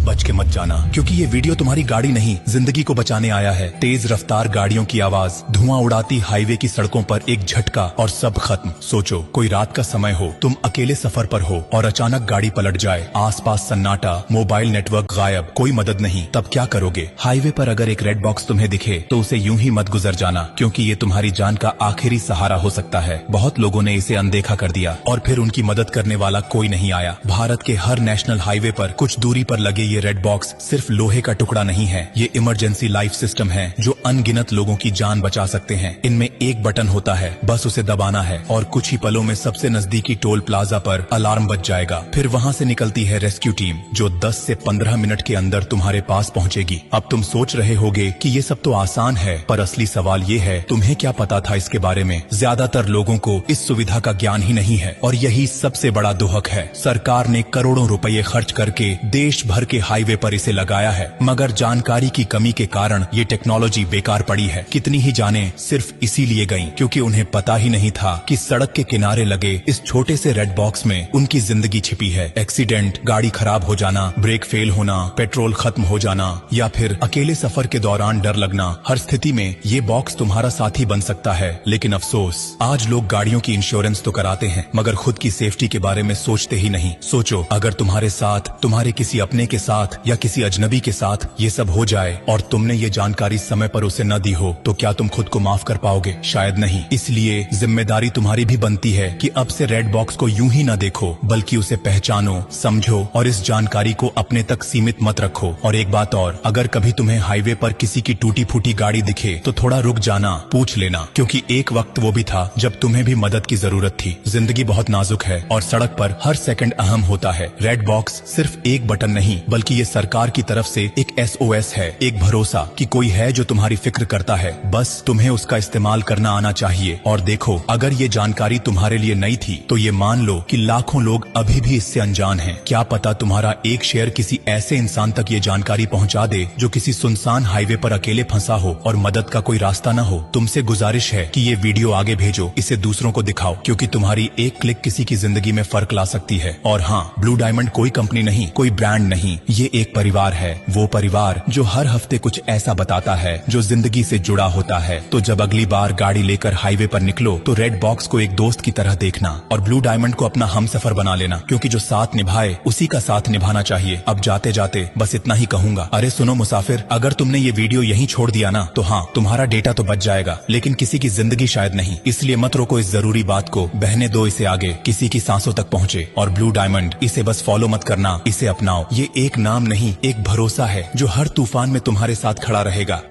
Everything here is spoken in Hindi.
बच के मत जाना, क्योंकि ये वीडियो तुम्हारी गाड़ी नहीं जिंदगी को बचाने आया है। तेज रफ्तार गाड़ियों की आवाज, धुआं उड़ाती हाईवे की सड़कों पर एक झटका और सब खत्म। सोचो कोई रात का समय हो, तुम अकेले सफर पर हो और अचानक गाड़ी पलट जाए, आसपास सन्नाटा, मोबाइल नेटवर्क गायब, कोई मदद नहीं, तब क्या करोगे? हाईवे पर अगर एक रेड बॉक्स तुम्हें दिखे तो उसे यूं ही मत गुजर जाना, क्योंकि ये तुम्हारी जान का आखिरी सहारा हो सकता है। बहुत लोगों ने इसे अनदेखा कर दिया और फिर उनकी मदद करने वाला कोई नहीं आया। भारत के हर नेशनल हाईवे पर कुछ दूरी पर लगे ये रेड बॉक्स सिर्फ लोहे का टुकड़ा नहीं है, ये इमरजेंसी लाइफ सिस्टम है जो अनगिनत लोगों की जान बचा सकते हैं। इनमें एक बटन होता है, बस उसे दबाना है और कुछ ही पलों में सबसे नजदीकी टोल प्लाजा पर अलार्म बज जाएगा। फिर वहाँ से निकलती है रेस्क्यू टीम जो 10 से 15 मिनट के अंदर तुम्हारे पास पहुँचेगी। अब तुम सोच रहे होगे कि ये सब तो आसान है, पर असली सवाल ये है तुम्हें क्या पता था इसके बारे में? ज्यादातर लोगों को इस सुविधा का ज्ञान ही नहीं है और यही सबसे बड़ा दुहक है। सरकार ने करोड़ों रुपए खर्च करके देश भर के हाईवे पर इसे लगाया है, मगर जानकारी की कमी के कारण ये टेक्नोलॉजी बेकार पड़ी है। कितनी ही जानें सिर्फ इसीलिए गईं क्योंकि उन्हें पता ही नहीं था कि सड़क के किनारे लगे इस छोटे से रेड बॉक्स में उनकी जिंदगी छिपी है। एक्सीडेंट, गाड़ी खराब हो जाना, ब्रेक फेल होना, पेट्रोल खत्म हो जाना या फिर अकेले सफर के दौरान डर लगना, हर स्थिति में ये बॉक्स तुम्हारा साथी बन सकता है। लेकिन अफसोस, आज लोग गाड़ियों की इंश्योरेंस तो कराते हैं मगर खुद की सेफ्टी के बारे में सोचते ही नहीं। सोचो अगर तुम्हारे साथ, तुम्हारे किसी अपने के साथ या किसी अजनबी के साथ ये सब हो जाए और तुमने ये जानकारी समय पर उसे न दी हो, तो क्या तुम खुद को माफ कर पाओगे? शायद नहीं। इसलिए जिम्मेदारी तुम्हारी भी बनती है कि अब से रेड बॉक्स को यूं ही न देखो, बल्कि उसे पहचानो, समझो और इस जानकारी को अपने तक सीमित मत रखो। और एक बात और, अगर कभी तुम्हें हाईवे पर किसी की टूटी फूटी गाड़ी दिखे तो थोड़ा रुक जाना, पूछ लेना, क्योंकि एक वक्त वो भी था जब तुम्हें भी मदद की जरूरत थी। जिंदगी बहुत नाजुक है और सड़क पर हर सेकंड अहम होता है। रेड बॉक्स सिर्फ एक बटन नहीं, बल्कि ये सरकार की तरफ से एक SOS है, एक भरोसा कि कोई है जो तुम्हारी फिक्र करता है। बस तुम्हें उसका इस्तेमाल करना आना चाहिए। और देखो, अगर ये जानकारी तुम्हारे लिए नई थी तो ये मान लो कि लाखों लोग अभी भी इससे अनजान हैं। क्या पता तुम्हारा एक शेयर किसी ऐसे इंसान तक ये जानकारी पहुंचा दे जो किसी सुनसान हाईवे पर अकेले फंसा हो और मदद का कोई रास्ता न हो। तुमसे गुजारिश है कि ये वीडियो आगे भेजो, इसे दूसरों को दिखाओ, क्योंकि तुम्हारी एक क्लिक किसी की जिंदगी में फर्क ला सकती है। और हाँ, ब्लू डायमंड कोई कंपनी नहीं, कोई ब्रांड नहीं, ये एक परिवार है, वो परिवार जो हर हफ्ते कुछ ऐसा बताता है जो जिंदगी से जुड़ा होता है। तो जब अगली बार गाड़ी लेकर हाईवे पर निकलो तो रेड बॉक्स को एक दोस्त की तरह देखना और ब्लू डायमंड को अपना हमसफर बना लेना, क्योंकि जो साथ निभाए उसी का साथ निभाना चाहिए। अब जाते जाते बस इतना ही कहूंगा, अरे सुनो मुसाफिर, अगर तुमने ये वीडियो यहीं छोड़ दिया ना तो हाँ, तुम्हारा डेटा तो बच जाएगा, लेकिन किसी की जिंदगी शायद नहीं। इसलिए मत रोको इस जरूरी बात को, बहने दो इसे आगे, किसी की सांसों तक पहुँचे। और ब्लू डायमंड, इसे बस फॉलो मत करना, इसे अपनाओ। ये एक नाम नहीं, एक भरोसा है जो हर तूफान में तुम्हारे साथ खड़ा रहेगा।